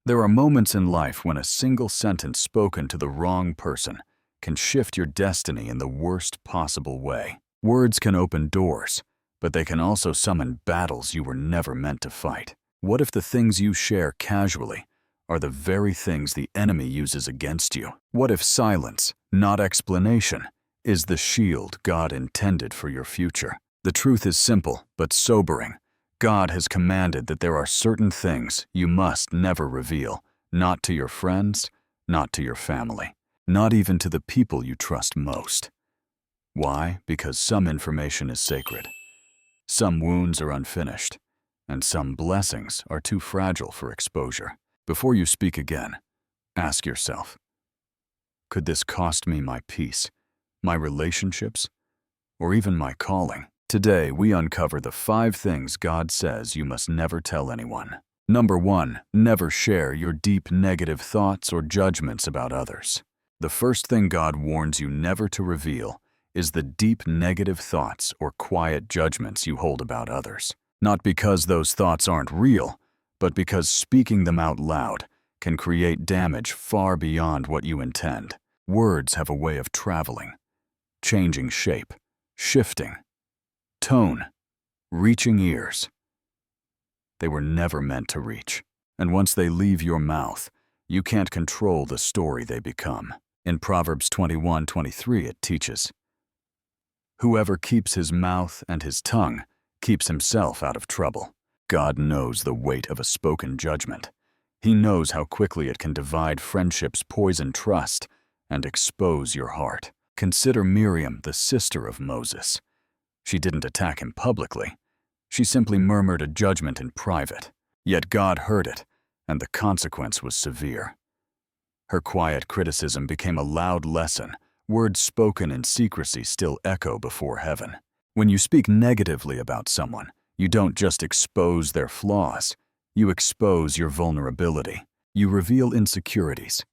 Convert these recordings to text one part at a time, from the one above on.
There are moments in life when a single sentence spoken to the wrong person can shift your destiny in the worst possible way. Words can open doors, but they can also summon battles you were never meant to fight. What if the things you share casually are the very things the enemy uses against you? What if silence, not explanation, is the shield God intended for your future? The truth is simple but sobering. God has commanded that there are certain things you must never reveal, not to your friends, not to your family, not even to the people you trust most. Why? Because some information is sacred. Some wounds are unfinished, and some blessings are too fragile for exposure. Before you speak again, ask yourself, could this cost me my peace, my relationships, or even my calling? Today, we uncover the 5 things God says you must never tell anyone. Number 1, never share your deep negative thoughts or judgments about others. The first thing God warns you never to reveal is the deep negative thoughts or quiet judgments you hold about others. Not because those thoughts aren't real, but because speaking them out loud can create damage far beyond what you intend. Words have a way of traveling, changing shape, shifting tone, reaching ears they were never meant to reach. And once they leave your mouth, you can't control the story they become. In Proverbs 21:23, it teaches, "Whoever keeps his mouth and his tongue keeps himself out of trouble." God knows the weight of a spoken judgment. He knows how quickly it can divide friendships, poison trust, and expose your heart. Consider Miriam, the sister of Moses. She didn't attack him publicly. She simply murmured a judgment in private. Yet God heard it, and the consequence was severe. Her quiet criticism became a loud lesson. Words spoken in secrecy still echo before heaven. When you speak negatively about someone, you don't just expose their flaws. You expose your vulnerability. You reveal insecurities,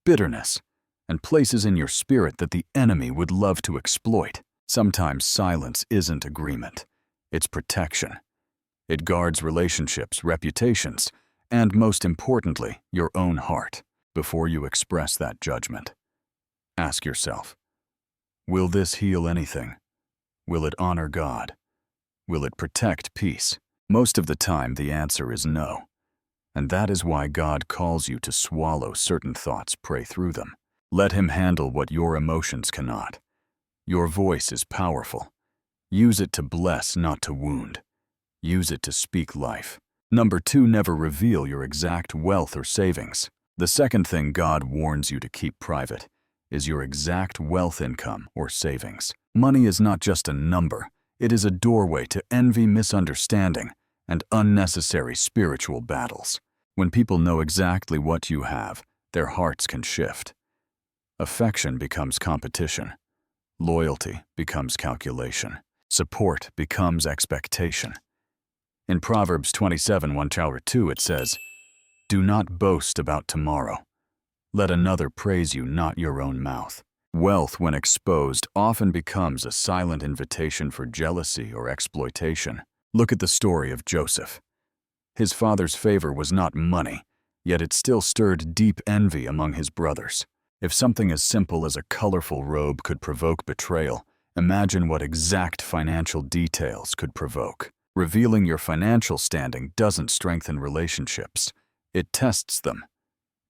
bitterness, and places in your spirit that the enemy would love to exploit. Sometimes silence isn't agreement. It's protection. It guards relationships, reputations, and most importantly, your own heart. Before you express that judgment, ask yourself, will this heal anything? Will it honor God? Will it protect peace? Most of the time, the answer is no. And that is why God calls you to swallow certain thoughts, pray through them. Let Him handle what your emotions cannot. Your voice is powerful. Use it to bless, not to wound. Use it to speak life. Number 2, never reveal your exact wealth or savings. The second thing God warns you to keep private is your exact wealth, income, or savings. Money is not just a number. It is a doorway to envy, misunderstanding, and unnecessary spiritual battles. When people know exactly what you have, their hearts can shift. Affection becomes competition. Loyalty becomes calculation. Support becomes expectation. In Proverbs 27:1-2, it says, "Do not boast about tomorrow. Let another praise you, not your own mouth." Wealth, when exposed, often becomes a silent invitation for jealousy or exploitation. Look at the story of Joseph. His father's favor was not money, yet it still stirred deep envy among his brothers. If something as simple as a colorful robe could provoke betrayal, imagine what exact financial details could provoke. Revealing your financial standing doesn't strengthen relationships. It tests them.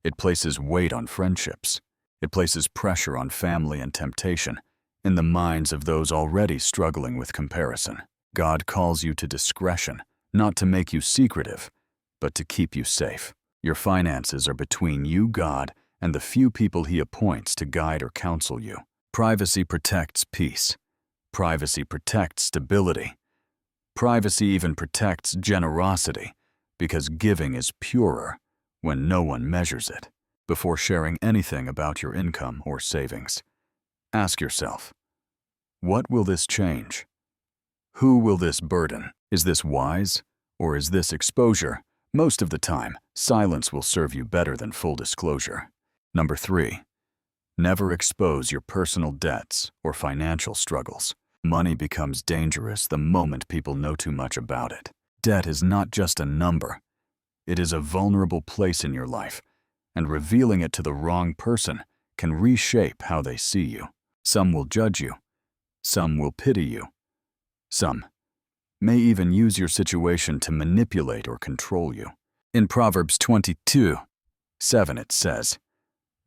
It places weight on friendships. It places pressure on family and temptation in the minds of those already struggling with comparison. God calls you to discretion, not to make you secretive, but to keep you safe. Your finances are between you, God, and the few people He appoints to guide or counsel you. Privacy protects peace. Privacy protects stability. Privacy even protects generosity, because giving is purer when no one measures it. Before sharing anything about your income or savings, ask yourself, what will this change? Who will this burden? Is this wise, or is this exposure? Most of the time, silence will serve you better than full disclosure. Number 3, never expose your personal debts or financial struggles. Money becomes dangerous the moment people know too much about it. Debt is not just a number. It is a vulnerable place in your life, and revealing it to the wrong person can reshape how they see you. Some will judge you. Some will pity you. Some may even use your situation to manipulate or control you. In Proverbs 22:7 it says,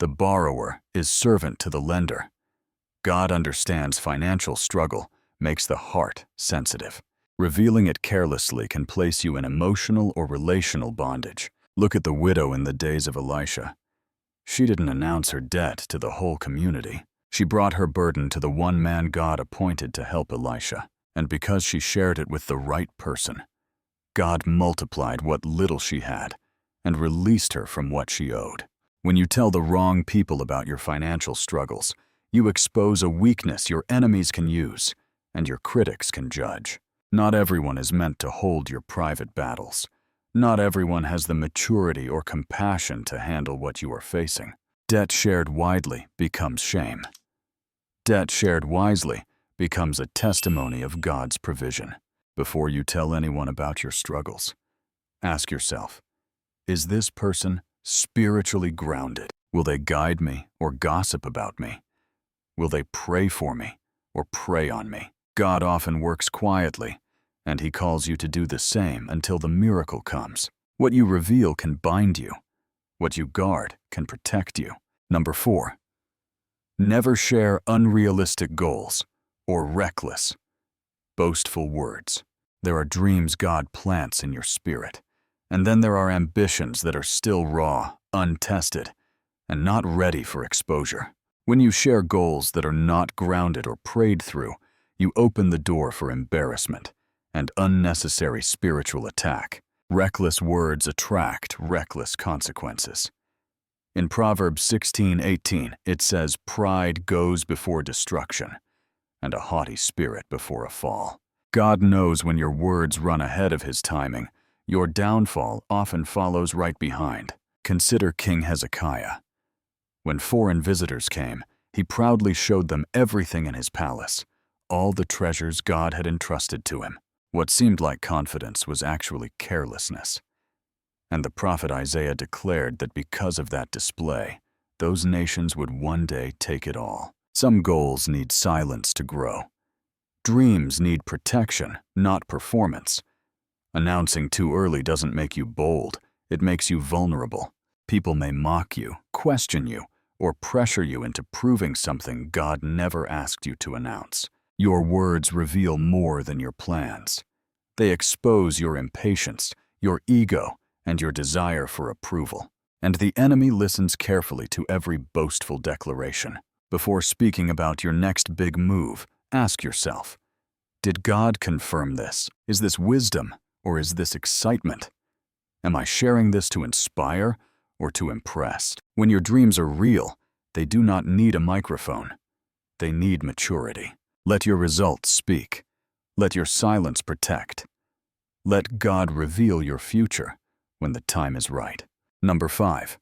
"The borrower is servant to the lender." God understands financial struggle, makes the heart sensitive. Revealing it carelessly can place you in emotional or relational bondage. Look at the widow in the days of Elisha. She didn't announce her debt to the whole community. She brought her burden to the one man God appointed to help Elisha. And because she shared it with the right person, God multiplied what little she had and released her from what she owed. When you tell the wrong people about your financial struggles, you expose a weakness your enemies can use and your critics can judge. Not everyone is meant to hold your private battles. Not everyone has the maturity or compassion to handle what you are facing. Debt shared widely becomes shame. Debt shared wisely becomes a testimony of God's provision. Before you tell anyone about your struggles, ask yourself, is this person spiritually grounded? Will they guide me or gossip about me? Will they pray for me or prey on me? God often works quietly, and He calls you to do the same until the miracle comes. What you reveal can bind you. What you guard can protect you. Number 4, never share unrealistic goals or reckless, boastful words. There are dreams God plants in your spirit, and then there are ambitions that are still raw, untested, and not ready for exposure. When you share goals that are not grounded or prayed through, you open the door for embarrassment and unnecessary spiritual attack. Reckless words attract reckless consequences. In Proverbs 16:18, it says, "Pride goes before destruction, and a haughty spirit before a fall." God knows when your words run ahead of His timing, your downfall often follows right behind. Consider King Hezekiah. When foreign visitors came, he proudly showed them everything in his palace, all the treasures God had entrusted to him. What seemed like confidence was actually carelessness. And the prophet Isaiah declared that because of that display, those nations would one day take it all. Some goals need silence to grow. Dreams need protection, not performance. Announcing too early doesn't make you bold, it makes you vulnerable. People may mock you, question you, or pressure you into proving something God never asked you to announce. Your words reveal more than your plans. They expose your impatience, your ego, and your desire for approval. And the enemy listens carefully to every boastful declaration. Before speaking about your next big move, ask yourself, did God confirm this? Is this wisdom, or is this excitement? Am I sharing this to inspire or to impress? When your dreams are real, they do not need a microphone. They need maturity. Let your results speak. Let your silence protect. Let God reveal your future when the time is right. Number 5,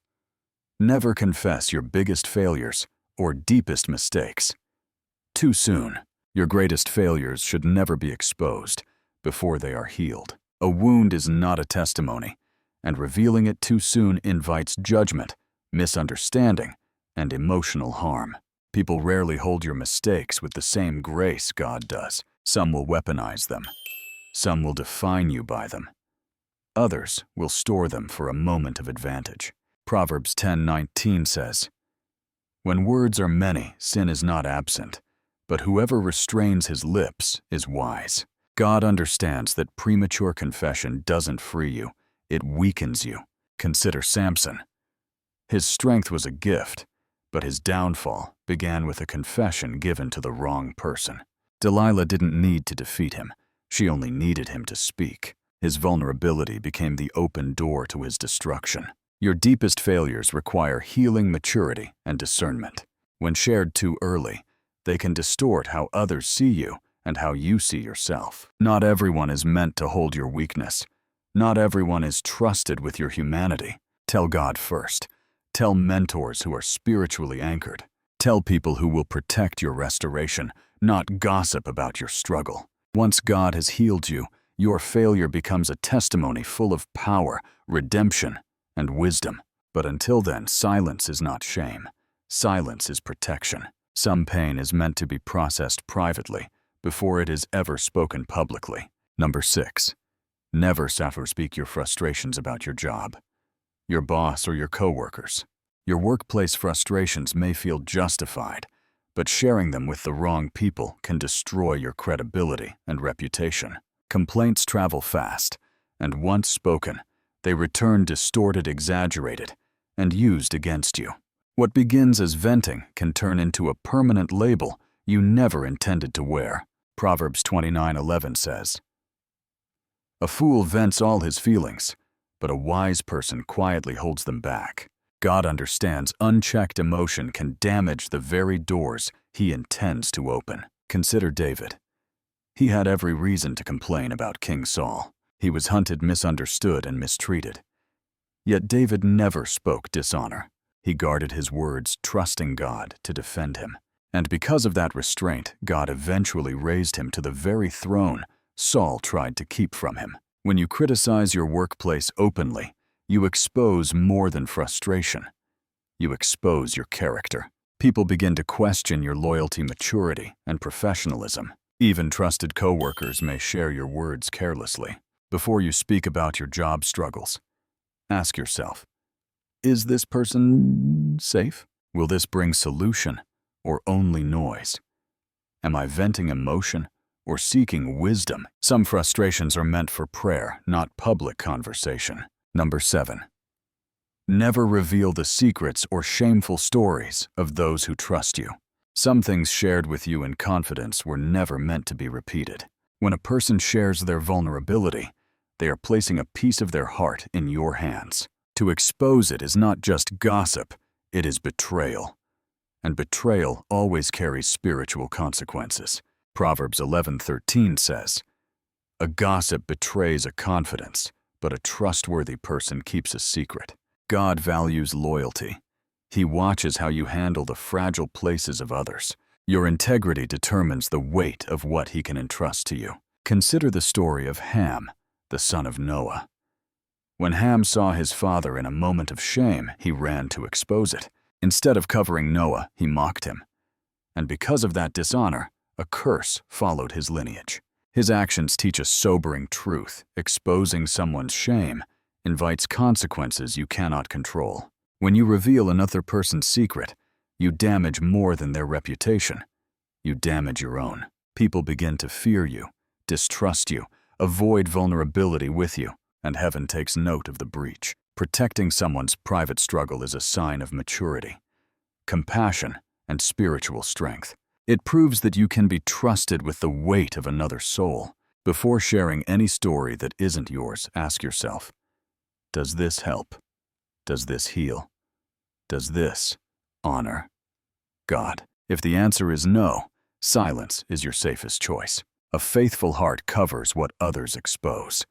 never confess your biggest failures or deepest mistakes too soon. Your greatest failures should never be exposed before they are healed. A wound is not a testimony, and revealing it too soon invites judgment, misunderstanding, and emotional harm. People rarely hold your mistakes with the same grace God does. Some will weaponize them. Some will define you by them. Others will store them for a moment of advantage. Proverbs 10:19 says, "When words are many, sin is not absent, but whoever restrains his lips is wise." God understands that premature confession doesn't free you, it weakens you. Consider Samson. His strength was a gift, but his downfall began with a confession given to the wrong person. Delilah didn't need to defeat him, she only needed him to speak. His vulnerability became the open door to his destruction. Your deepest failures require healing, maturity, and discernment. When shared too early, they can distort how others see you and how you see yourself. Not everyone is meant to hold your weakness. Not everyone is trusted with your humanity. Tell God first. Tell mentors who are spiritually anchored. Tell people who will protect your restoration, not gossip about your struggle. Once God has healed you, Your failure becomes a testimony full of power, redemption, and wisdom. But until then, silence is not shame. Silence is protection. Some pain is meant to be processed privately before it is ever spoken publicly. Number 6. Never speak your frustrations about your job, your boss, or your coworkers. Your workplace frustrations may feel justified, but sharing them with the wrong people can destroy your credibility and reputation. Complaints travel fast, and once spoken, they return distorted, exaggerated, and used against you. What begins as venting can turn into a permanent label you never intended to wear. Proverbs 29:11 says, "A fool vents all his feelings, but a wise person quietly holds them back." God understands unchecked emotion can damage the very doors He intends to open. Consider David. He had every reason to complain about King Saul. He was hunted, misunderstood, and mistreated. Yet David never spoke dishonor. He guarded his words, trusting God to defend him. And because of that restraint, God eventually raised him to the very throne Saul tried to keep from him. When you criticize your workplace openly, you expose more than frustration. You expose your character. People begin to question your loyalty, maturity, and professionalism. Even trusted coworkers may share your words carelessly. Before you speak about your job struggles, ask yourself, is this person safe? Will this bring solution or only noise? Am I venting emotion or seeking wisdom? Some frustrations are meant for prayer, not public conversation. Number 7. Never reveal the secrets or shameful stories of those who trust you. Some things shared with you in confidence were never meant to be repeated. When a person shares their vulnerability, they are placing a piece of their heart in your hands. To expose it is not just gossip, it is betrayal. And betrayal always carries spiritual consequences. Proverbs 11:13 says, "A gossip betrays a confidence, but a trustworthy person keeps a secret." God values loyalty. He watches how you handle the fragile places of others. Your integrity determines the weight of what He can entrust to you. Consider the story of Ham, the son of Noah. When Ham saw his father in a moment of shame, he ran to expose it. Instead of covering Noah, he mocked him. And because of that dishonor, a curse followed his lineage. His actions teach a sobering truth. Exposing someone's shame invites consequences you cannot control. When you reveal another person's secret, you damage more than their reputation. You damage your own. People begin to fear you, distrust you, avoid vulnerability with you, and heaven takes note of the breach. Protecting someone's private struggle is a sign of maturity, compassion, and spiritual strength. It proves that you can be trusted with the weight of another soul. Before sharing any story that isn't yours, ask yourself, does this help? Does this heal? Does this honor God? If the answer is no, silence is your safest choice. A faithful heart covers what others expose,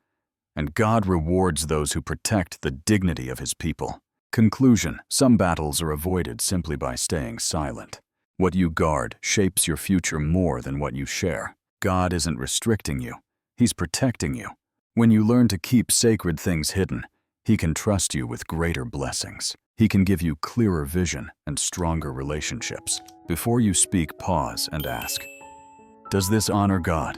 and God rewards those who protect the dignity of His people. Conclusion: some battles are avoided simply by staying silent. What you guard shapes your future more than what you share. God isn't restricting you, He's protecting you. When you learn to keep sacred things hidden, He can trust you with greater blessings. He can give you clearer vision and stronger relationships. Before you speak, pause and ask, does this honor God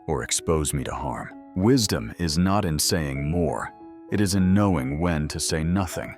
or expose me to harm? Wisdom is not in saying more, it is in knowing when to say nothing.